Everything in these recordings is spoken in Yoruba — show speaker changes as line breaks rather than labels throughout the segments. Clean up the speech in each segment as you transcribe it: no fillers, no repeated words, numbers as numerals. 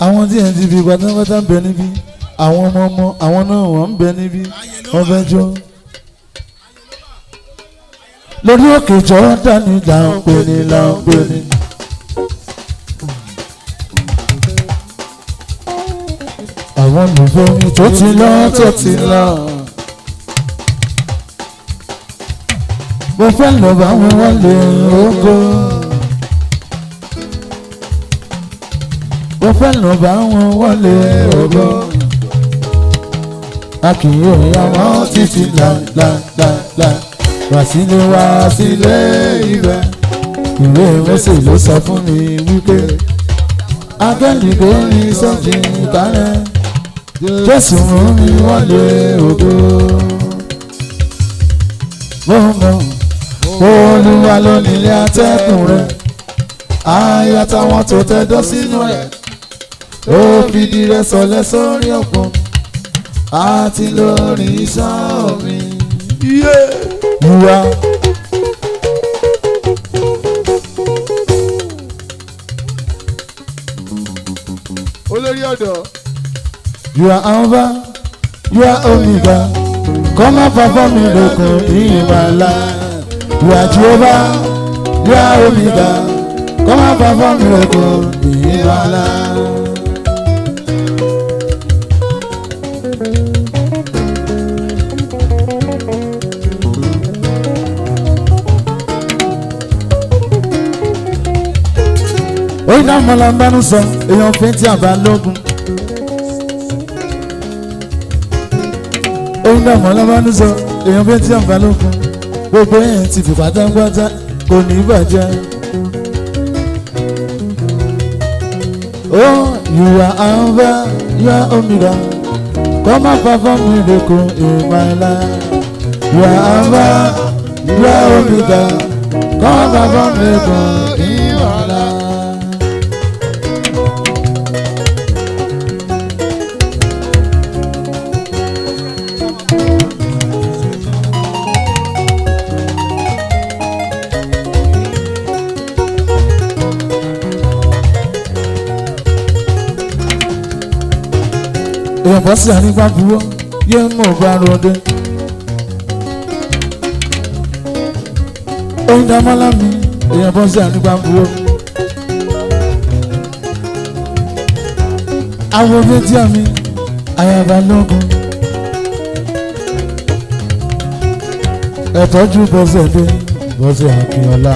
àwọn tí ẹ̀ ń ti fi pátápátá ń bẹ níbí àwọn ọmọ àwọn náà wọ́n ń bẹ níbí wọ́n fẹ́ jó. lórí òkè Jọ́dánì là ń pè ní là ń pè ní. àwọn olùfẹ́ mi tó ti lọ tó ti lọ. mo fẹ́ lọ bá wọn wọlé ògo. mo fẹ́ lọ bá wọn wọlé ògo. a kì í yà wọ́n títí láìláìláì. wá sílé ibẹ̀. ìwé Mósè ló sọ fún mi wípé akẹ́ni kò ní sọ́ọ̀jì kálẹ̀. Jésù mú mi wọlé ògo. mo mọ̀ Olúwa ló nílé atẹ́kùn rẹ̀. Aya táwọn tó tẹ́dọ́ sínú rẹ̀. Ó fìdí rẹ̀ sọlẹ̀ sórí òkun. Àti lórí iṣan mi. Ìwà.
olórí ọ̀dọ́.
You are Alpha, you are Omega. Come and perform miracle in my life. You are Jehovah, you are Omega. Come and perform miracle in my life. Oyin náà mọ̀ lọ́nbánú sọ, èèyàn fi ń tí àbá lógun. Oyin náà mọ̀ lọ́nbánú sọ, èèyàn fi ń tí àbá lógun. Gbogbo èèyàn ti fi pátápátá kò ní bàjẹ́. Oh, you are Alpha, you are Omega. Come and perform miracle in my life. You are Alpha, you are Omega. Come and perform miracle in my life. Èèyàn bọ́ sí ànígbà burú yé mọ̀ bá ròde. Oyin dámọ́lá mi èèyàn bọ́ sí ànígbà burú. Àwọn méjì àmì àyàbá lógun. Ẹ̀tọ́jú bọ́sẹ̀ dé bọ́sẹ̀ Akínyọlá.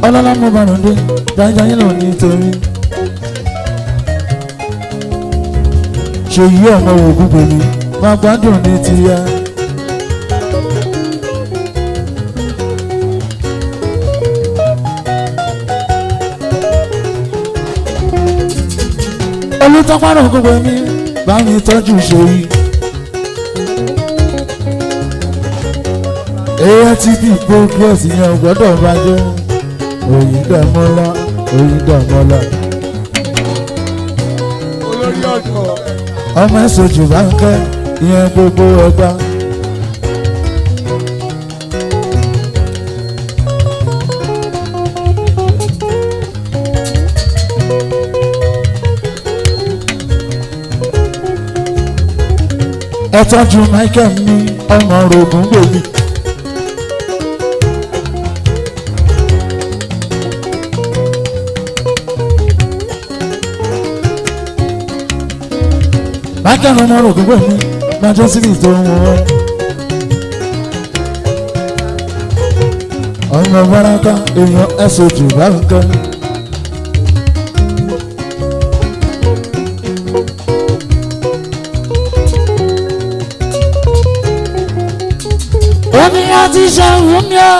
Ọlọ́lá mo bá ròde dájá yín lò nítorí. Ṣe yí ọmọ ògùn bèbí máa gbádùn ní tìyà. Olùtọ́párọ̀ gbogbo mi bá mi tọ́jú ṣòyí. ATV progress yẹn ò gbọ́dọ̀ bàjẹ́. Oyindamola Oyindamola.
olórí ọ̀dọ́.
Ọmọ ẹ̀sọ́jú bá ń kẹ́ ìyẹn gbogbo ọgbà. Ẹ tọ́jú Michael ní ọmọ rògùn gbòmí. Michael ọmọ rògùn gbòmí májọ́ sí ìtò wọn. Ọmọ Baraka èèyàn ẹ̀sọ́jú bá ń kẹ́. Omi àti ṣẹ́gun mi ò,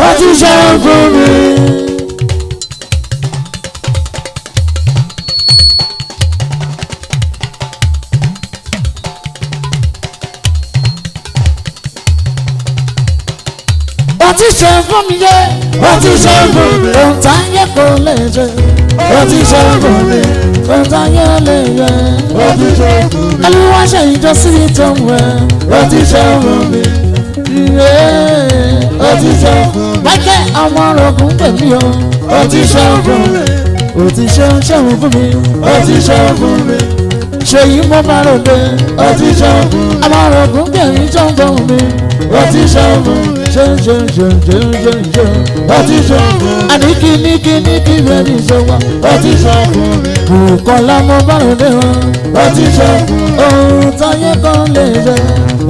ó ti ṣẹ́gun mi. Ó ti ṣẹ́gun mi yé, ó ti ṣẹ́gun mi. Ohun tá a yẹ kó lè ṣe. Ó ti ṣẹ́gun mi. Ohun tá a yẹ lè yẹ. Ó ti ṣẹ́gun mi. Olúwa ṣe ìjọsìn tó ń wẹ̀. Ó ti ṣẹ́gun mi. Yeah. ó ti ṣe Michael ọmọ orogun pèmí o ó ti ṣe fún mi ó ti ṣe ṣẹ́hùn fún mi ó ti ṣe fún mi ṣèyí mo máa rò pé ó ti ṣe ọmọ orogun pèmí tó ń gbóhùn mi ó ti ṣe fún mi ṣe ó ti ṣe àníkí níkí bẹ́ẹ̀ ní ìṣòwò ó ti ṣe fún mi Bùkọ́lá mo bá rò dé wọn ó ti ṣe ohun táyé kan lè ṣe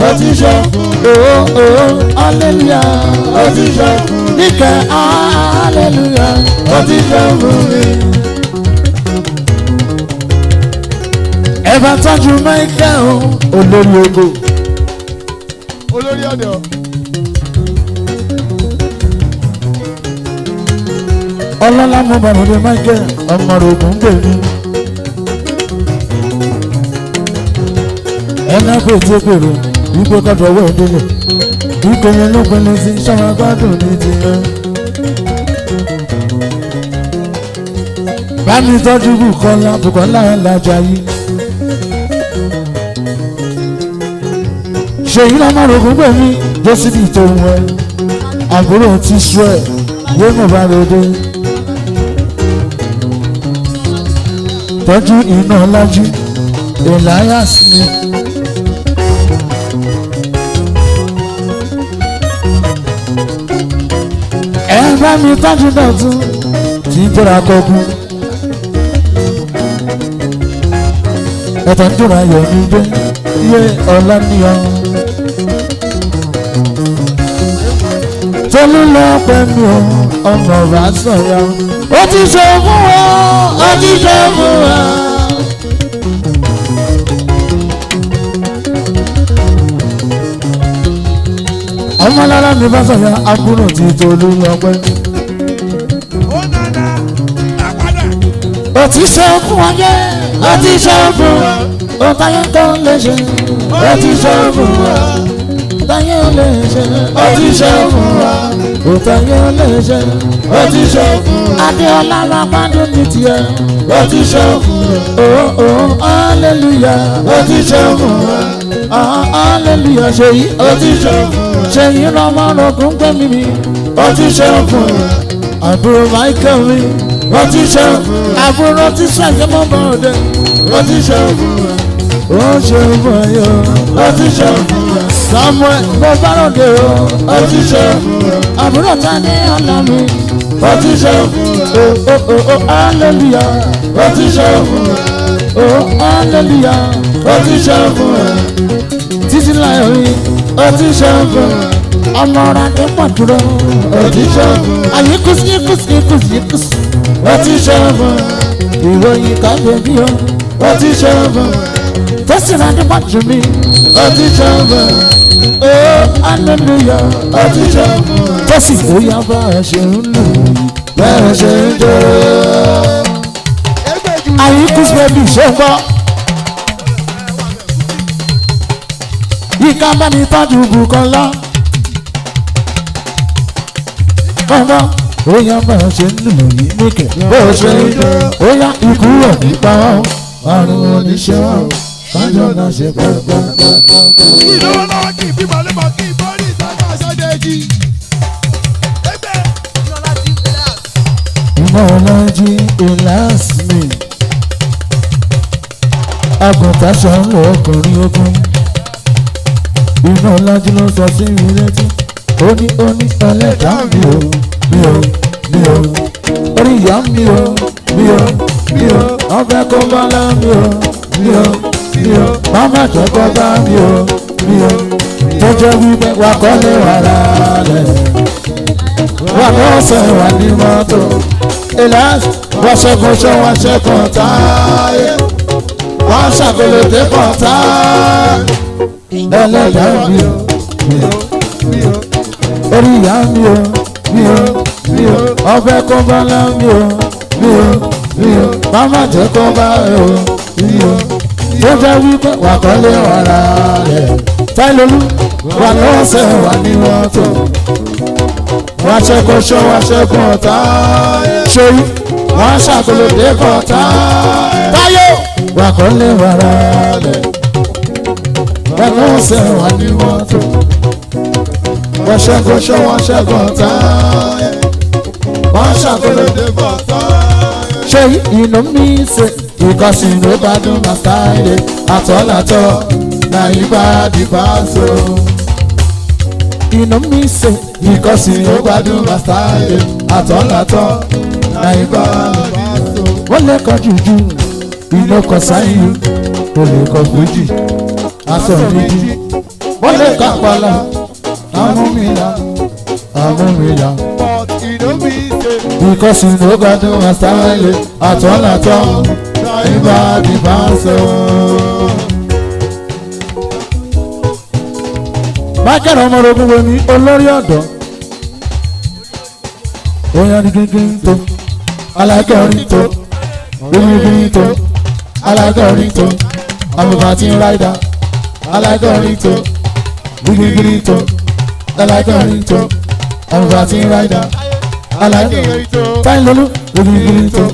ó ti ṣe hallelujah ó ti ṣe níkẹ́ hallelujah ó ti ṣe fún mi. ẹ bá tọ́jú Michael olórí ogo
olórí ọ̀dọ́.
ọlọ́lá mo bá rò dé Michael ọmọ ogun gbèmí. ẹnà pété pèrò wípé kọ́tọ̀ owó ìdílé wípé yẹn ló pinnu sí sọ́wọ́n gbádùn ní tiẹ̀. bá mi tọ́jú Bùkọ́lá ẹ̀lájà yìí. ṣèyí lọ́mọ ogun gbèmí jọ́sídìí tó ń wẹ̀ àbúrò ti sọ ẹ̀ yé mo bá rò dé. tọ́jú iná lájú Elias ni. ẹ bá mi tọ́jú dọ̀tún tí tóra kọ́kú. ẹ̀tọ́ tóra yọ̀ mí dé yé ọ̀la níyàn. tolú lọ pẹ̀lú ọmọ bá sọ̀yà. ó ti ṣe fún wa ó ti ṣe fún wa. ọmọ lára mi bá sọ̀yà àbúrò tí tolú lọ pẹ́. ó ti ṣe fún wa yẹ ó ti ṣe fún wa. ó táyé tó lè ṣe ó ti ṣe fún wa. táyé lè ṣe ó ti ṣe fún wa. ó táyé lè ṣe ó ti ṣe fún wa. Adéọlá wa gbádùn ní tiẹ̀ ó ti ṣe fún wa. Hallelujah ó ti ṣe fún wa. Hallelujah ṣèyí ó ti ṣe fún wa. ṣèyí lọ́mọ ogun gbẹ̀mí mi ó ti ṣe fún wa. àbúrò Michael mi ó ti ṣe fún wa. àbúrò ti ṣàjẹ́ mọ́ bọ́ọ̀dẹ ó ti ṣe fún wa. ó ṣe fún wa yó ó ti ṣe fún wa. Samuel mo bá ròde o ó ti ṣe fún wa. àbúrò ta ní ọ̀nà mi ó ti ṣe fún wa. Hallelujah ó ti ṣe fún wa. Hallelujah ó ti ṣe fún wa. títí láyọ̀ rí ó ti ṣe fún wa. ọmọ ọ̀rọ̀ adé pọ̀ dúró ó ti ṣe fún wa. àyíkúsí yíkúsí ó ti ṣe fún wa. ìròyìn kábíyè bí o ó ti ṣe fún wa. tẹ́sán adé pọ̀ jù mí ó ti ṣe fún wa. Hallelujah ó ti ṣe fún wa. tẹ́sí bóyá bá a ṣe ń lù bẹ́ẹ̀ ṣe ń jẹ́. àyíkúsí bẹ́bí ṣe ń bọ́. yíká bá mi tọ́jú Bùkọ́lá. ọmọ bóyá bá a ṣe ń lù yìí níkẹ̀ bó ṣe ń jẹ́. bóyá ikú rẹ̀ nípa wọn àrùn oníṣẹ́ wọn kájọ náà ṣe pẹ́ẹ́pẹ́ẹ́pẹ́.
kí lọ́wọ́ lọ́wọ́ kí bímọ lébọ̀ kí bọ́ọ̀lì ìtajà sọ́dẹ̀ẹ́jì.
ìmọ̀lájí Elias mi àgùntàn ṣe ń lọ ọkùnrin ogun. ìmọ̀lájí ló sọ sí mi létí ó ní ẹlẹ́dàá mi ò orí ìyá mi ò ọbẹ̀ kó bọ́lá mi ò mama jẹ́ kó bá mi ò tó jẹ́ wípé wà kọ́lé wà lálẹ́ wà lọ́sẹ̀ wà ní mọ́tò. Elias wọ́n ṣẹ́gun ṣọ́ wọ́n ṣẹ́gun táyé wọ́n ṣàkólódé pọ̀ táyé. ẹlẹ́dàá mi ò orí ìyá mi ò ọbẹ̀ kó bọ́lá mi ò mama jẹ́ kó bá mi ò tó jẹ́ wípé wà kọ́lé wà lálẹ́ táìlólú wà lọ́sẹ̀ wà ní mọ́tò. wọ́n ṣẹ́gun ṣọ́ wọ́n ṣẹ́gun ọ̀tá ṣòyí wọ́n ṣàkólódé pọ̀ táyé wà kọ́lé wà lálẹ́ wà lọ́sẹ̀ wà ní mọ́tò. wọ́n ṣẹ́gun ṣọ́ wọ́n ṣẹ́gun tán wọ́n ṣàkólódé bọ̀ tán. ṣé inú mi ṣe ìkọsìn ló bá dún màtáìlè àtọ́làtọ́ náà ibà dìbà so. inú mi ṣe ìkọsìn ló bá dún màtáìlè àtọ́làtọ́ náà ibà dìbà so. wọ́n lè kọ́ jùjú inú kọ sáyìn kò lè kọ́ fújì aṣọ ìdí wọ́n lè kọ́ àpàlà amúmìlà amúmìlà. Because you know God do my style at all. Driver the banso. Michael ọmọrogún wo ni olórí ọ̀dọ́? Oyan ni gígín tó, alágọ̀rin tó, gígín tó, alágọ̀rin tó, amúfàtí ráìdà, alágọ̀rin tó, gígín tó, alágọ̀rin tó, amúfàtí ráìdà. Fáyín lolú gígín tó,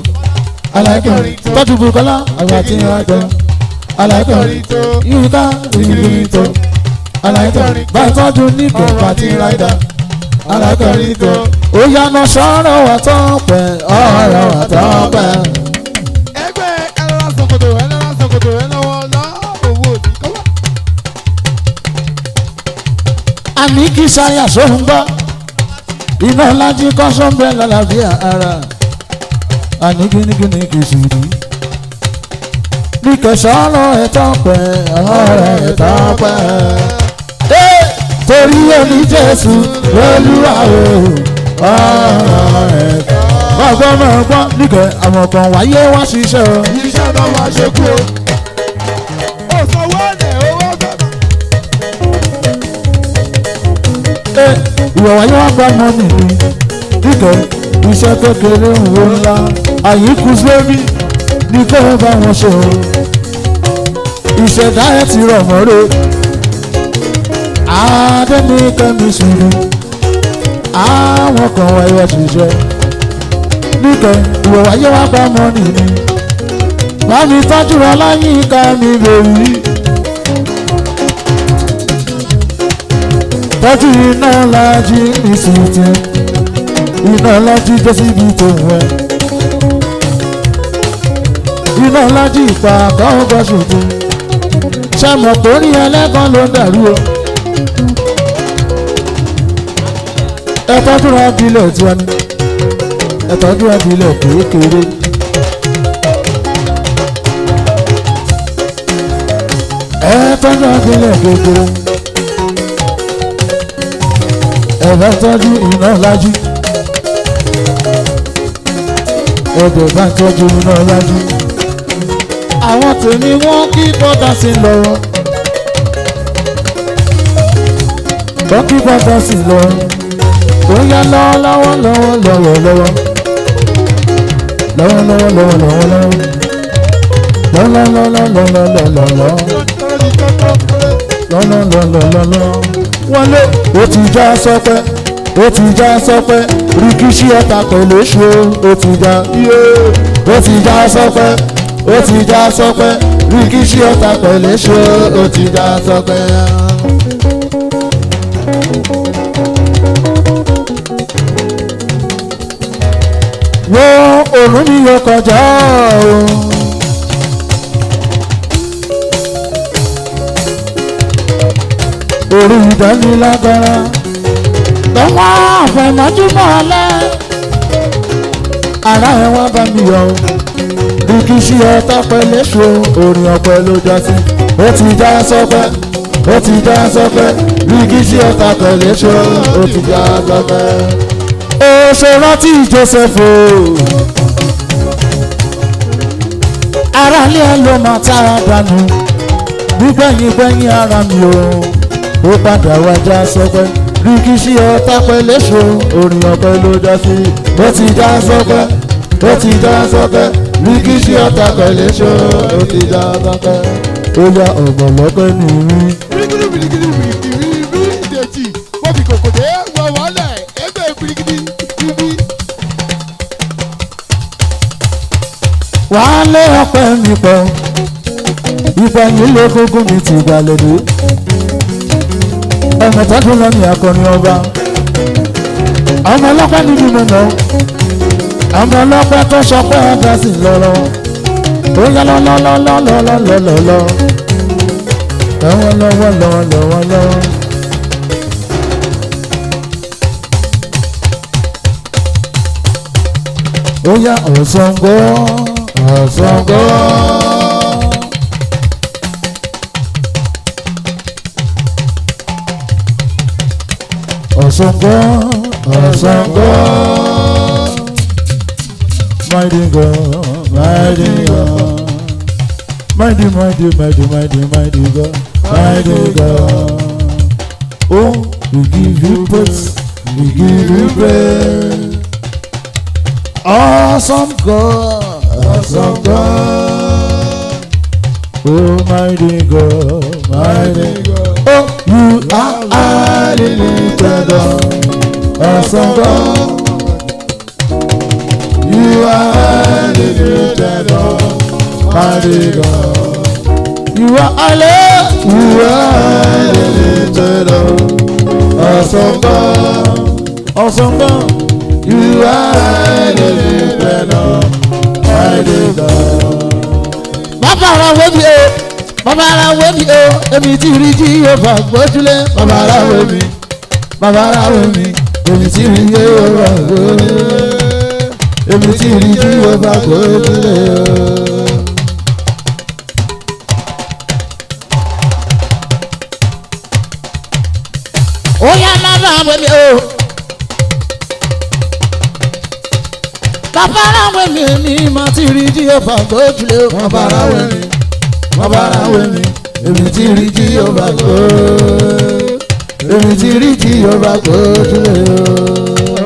alágọ̀rin tó, tọ́jú Bùkọ́lá, amúfàtí ráìdà, alágọ̀rin tó, yíká gígín tó, alágọ̀rin tó, báyìí tọ́jú nígbà amúfàtí ráìdà, alágọ̀rin tó. Ó yànnà sọ̀rọ̀ wà tọ́pẹ́ ọ̀rọ̀ wà tọ́pẹ́.
Ẹgbẹ́ ẹlẹ́ra sọ̀kòtò ẹlọ́wọ́ lọ owó òdì kọ́wọ́.
Àní kí sáyà sóhun gbọ́ iná lájí kọ́ sọ́ńbẹ́ lálàáfíà ara. Àní gínígíní kì í sì rí. Ní kẹsàn-án ẹ̀ tọ́pẹ́ ọ̀rọ̀ ẹ̀ tọ́pẹ́. Torí oní Jésù lólúwa o. Máa gbọ́ nígbà àwọn kan wáyé wá ṣiṣẹ́ o.
Iṣẹ́ náà wá ṣe kú o. Ó sanwó ọ̀nà owó bẹ̀rẹ̀.
Ìwọ̀ wáyé wá gbá mọ́ nìyí. Nígbà iṣẹ́ kékeré ń wo ńlá. Àyíkú sórí ní kó bá wọn ṣe o. Ìṣẹ̀dá ẹ̀ ti rọ̀ mọ́rẹ́. Adéníkẹ́mi sùúrù. Àwọn kan wáyé wá ṣiṣẹ́. Níkẹ́ ìwọ̀ wáyé wá gbá mọ́ nìyí. Bá mi tọ́jú Ọláyínká mi lórí. Tọ́jú iná lájí ní sùtì. Iná lájí jẹ́ síbi tó wẹ̀. Iná lájí ìpa àkọ́kọ́ ṣùtì. Ṣàmọ̀ torí ẹlẹ́gàn ló dàrú o. Ẹ̀tọ́jú abilẹ̀ tí wọ́n ní ẹ̀tọ́jú abilẹ̀ kékeré. Ẹ̀tọ́jú abilẹ̀ kékeré. Ẹ̀bá tọ́jú iná lájú. Ẹ̀bẹ̀ bá tọ́jú iná lájú. Àwọn tèmi wọ́n kí bọ́dà sí lọ́wọ́. Wọ́n kí bọ́dà sí lọ́wọ́. Ó yá lọ́wọ́ wọlé. Ó ti já sọpẹ́, ó ti já sọpẹ́, Rìkíṣí ọ̀tá pẹ̀lú èṣù ó ti já iye. Ó ti já sọpẹ́, ó ti já sọpẹ́, Rìkíṣí ọ̀tá pẹ̀lú èṣù ó ti já sọpẹ́. Wo òrùn mi yóò kọjá o. Òru ìdánilágbára lọ́wọ́ àfẹ̀mọ́júmọ́ alẹ́. Ara ẹ̀ wá bá mi yọ o. Rìkíṣí ọ̀tá pẹ̀lẹ́ ṣo orin ọ̀pẹ ló já sí. Ó ti já sọpẹ́, ó ti já sọpẹ́, Rìkíṣí ọ̀tá pẹ̀lẹ́ ṣo ó ti já sọpẹ́. Ó ṣe rántí Joseph o. Aráalé ẹ ló máa tára dànù. Nígbẹ̀yìn ara mi o. Ó padà wá já sọpẹ́. Rìkíṣí ọ̀tá pẹ̀lẹ́ ṣo orin ọ̀pẹ ló já sí. Ó ti já sọpẹ́, ó ti já sọpẹ́, Rìkíṣí ọ̀tá pẹ̀lẹ́ ṣo ó ti já sọpẹ́. Ó yá ọ̀gbọ̀lọ́pẹ́ nìyí.
Bírígìdì ìdèjì wọ́n fi kòkòdé wọ́n wọlé ẹgbẹ́ bírígìdì bíbí.
Wàá lé ọpẹ́ mi pọ̀, ìgbẹ̀yìn lógógún mi ti gbàlódé. ọmọ tọ́jú lẹ́nu akọrin ọba ọmọ ọlọ́pàá nínú mọ̀nà ọmọ ọlọ́pàá tó ṣọpẹ́ ọ̀gá sí lọ́rọ́ ó yá lọ́lọ́lọ́lọ́lọ́lọ́lọ́ lọ́wọ́lọ́wọ́lọ́wọ́lọ́wọ́. Ó yá Ọ̀ṣọ́ngó Ọ̀ṣọ́ngó. Ọ̀ṣọ́ngó Ọ̀ṣọ́ngó. Mighty God, mighty God. Mighty God, mighty God. Oh, we give you praise, we give you praise. Awesome God, awesome God. Oh, mighty God, mighty God. Oh, you are highly lifted up. Awesome God. You are highly lifted up. Mighty God. You are highly lifted up. Awesome God. Awesome God. You are highly lifted up. Mighty God. Bàbá ara wo mi o, bàbá ara wo mi o, èmi ti rí Jèhófà gbójúlé. Bàbá ara wo mi, bàbá ara wo mi, èmi ti rí Jèhófà gbójúlé. Èmi ti rí Jèhófà gbójúlé o. Ó yá bàbá ara wo mi o. Bàbá ara wo mi, èmi máa ti rí Jèhófà gbójúlé o. Bàbá ara wo mi, bàbá ara wo mi, èmi ti rí Jèhófà gbójúlé. Èmi ti rí Jèhófà gbójúlé o.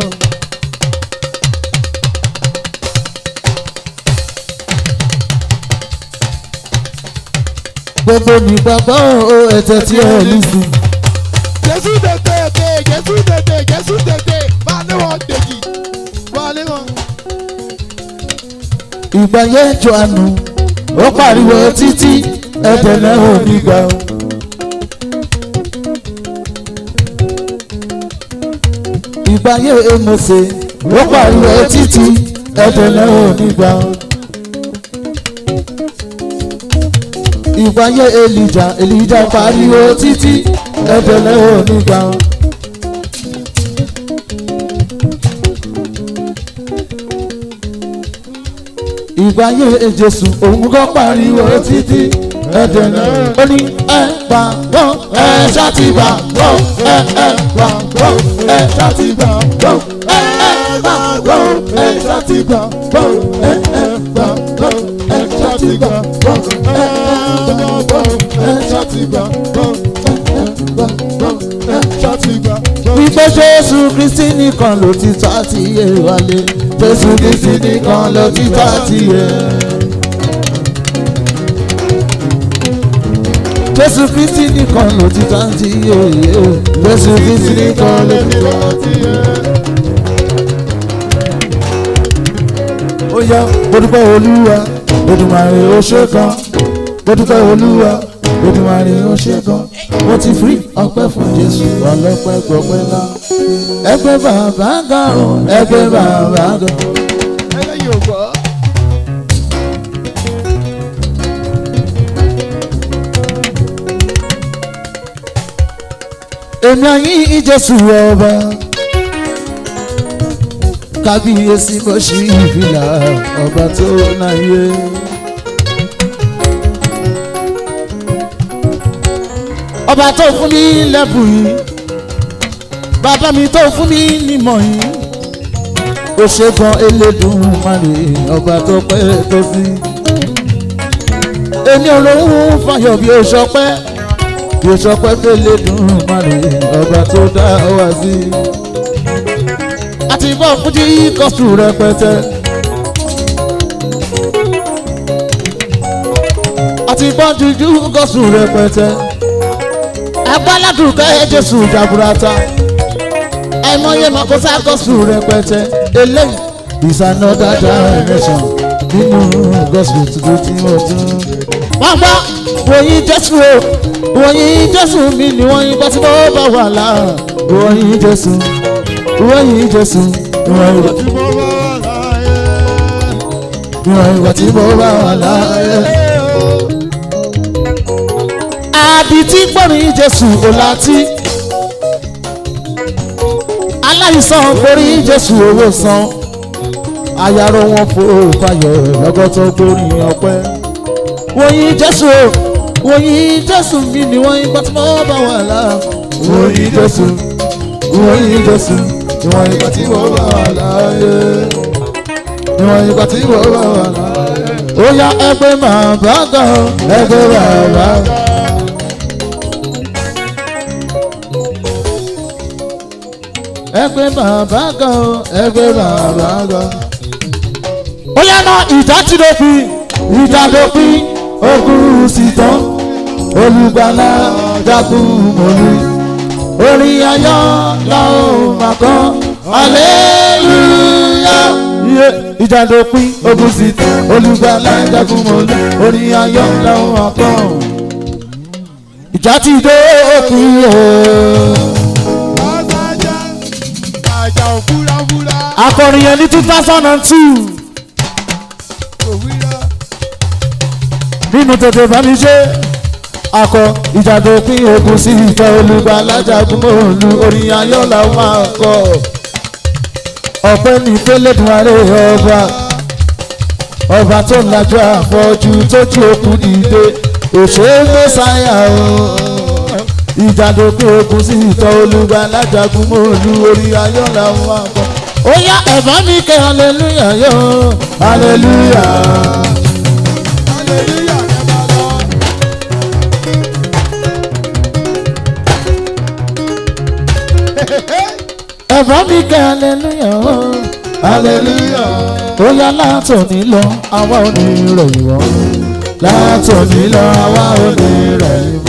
Gbogbo mi gbàgbọ́ o ẹ̀tẹ̀ tí ẹ lù sí.
Jésù tètè Jésù tètè Jésù tètè máa ní wọn dèjì máa ní wọn.
Ìgbà yẹn jọ àánú ó pariwo títí ẹ̀tẹ̀ náà ò ní gbà o. Ìgbà yẹn Mósè ó pariwo títí ẹ̀tẹ̀ náà ò ní gbà o. Ìgbà yẹn Èlíjà pariwo títí ẹ̀tẹ̀ náà ò ní gbà o. Ìgbà yẹn Jésù òun kọ́ pariwo títí ẹ̀tẹ̀ náà ó ní ẹ gbàgbọ́ ẹ ṣàtìgbàgbọ́ ẹ gbàgbọ́ ẹ ṣàtìgbàgbọ́ ẹ gbàgbọ́ ẹ ṣàtìgbàgbọ́ ẹ gbàgbọ́ ẹ ṣàtìgbàgbọ́ ẹ gbàgbọ́ ẹ ṣàtìgbàgbọ́ ẹ ṣàtìgbàgbọ́. Wípé Jésù Kristi nìkan ló ti tọ́ àti yé wálé. Jésù Kristi nìkan ló ti tọ́ àti yé. Jésù Kristi nìkan ló ti tọ́ àti yé. Jésù Kristi nìkan ló ti tọ́ àti yé. Ó yá mo dúpẹ́ Olúwa Olódùmarè ó ṣe kan. Mo dúpẹ́ Olúwa Olódùmarè ó ṣe kan. Mo ti fi ọpẹ́ fún Jésù ọlọ́pẹ́ gbọpẹ́ náà. Ẹgbẹ́ bàbá ga o, ẹgbẹ́ bàbá ga.
Ẹlẹ́yìn ò gbọ́.
Èmi àyìn Jésù ọba. Kábíyèsí mo ṣí ìfìlà ọba tó náyé. Ọba tó fún mi lẹ́bùn yìí, bàbá mi tó fún mi nímọ̀ yìí. Ó ṣe gan Elédùmarè ọba tó pẹ́ tó sí. Èmi olóhùn fàyọ̀ bí ó ṣọpẹ́, bí ó ṣọpẹ́ tó Elédùmarè ọba tó dá wa sí. Àti bọ́ fújì kọ́sù rẹpẹtẹ. Àti bọ́ jújú kọ́sù rẹpẹtẹ. Agbáládùn kẹ́ Jésù jaburata. Àìmọye màkósá kọ́sù rẹpẹtẹ. Eléyìí is another dimension nínú gospel tuntun tí mo tún. Wọ́n gbọ́ wòye Jésù o, wọ́n yìn Jésù mi ni wọ́n yìn pàtí mo bá wà láà. Wọ́n yìn Jésù, wọ́n yìn Jésù, wọ́n yìn
tí mo bá wà láyé.
wọ́n yìn pàtí mo bá wà láàyè. Àdìtí gbọ́rin Jésù ò láti. Aláìsàn borí Jésù owó san. Ayárò wọn fò fàyọ̀ lọ́gọ́tọ̀ borí ọpẹ́. Wọ́n yìn Jésù o, wọ́n yìn Jésù mi ni wọ́n yìn pàtí mo bá wà láà. Wọ́n yìn Jésù, wọ́n yìn Jésù, wọ́n yìn pàtí mo bá wà láàyè. Wọ́n yìn pàtí mo bá wà láàyè. Ó yá ẹgbẹ́ bàbá gan, ẹgbẹ́ bàbá gan. Ẹgbẹ́ bàbá gan, ẹgbẹ́ bàbá gan. Ó yá náà ìjà ti dópin, ìjà dópin, ogun sì tán. Olùgbàlà jagun mọ́lú. Orin ayọ̀ la ó máa kọ, hallelujah. Ìjà dópin, ogun sì tán. Olùgbàlà jagun mọ́lú. Orin ayọ̀ la ó máa kọ. Ìjà ti dópin o.
Àjà òfúrafúra.
Akọrin yẹn ní 2002
Òwúrọ̀.
nínú tètè bá mi ṣe. Akọ ìjà dópin ogun sí ìfẹ́ Olùgbàlà jagun mọ́lú. Orin ayọ̀ la ó máa kọ. Ọpẹ́ ní fẹ́lẹ́dùnmarè ọba. Ọba tó lajú àfọ́jú tójú òkú dìde. Òṣè Mẹ́sáyà o. Ìjà dópin ogun sí ìtọ́ Olùgbàlà jagun mọ́lú. Orin ayọ̀ la ó máa kọ. Ó yá ẹ̀fọ́ mi kẹ́ hallelujah yó. Hallelujah.
Hallelujah ẹ bá lọ.
Ẹ̀fọ́ mi kẹ́ hallelujah yó. Hallelujah. Ó yá látòní lọ àwa ò ní rẹ̀ ìwọ̀n. Látòní lọ àwa ò ní rẹ̀ ìwọ̀n.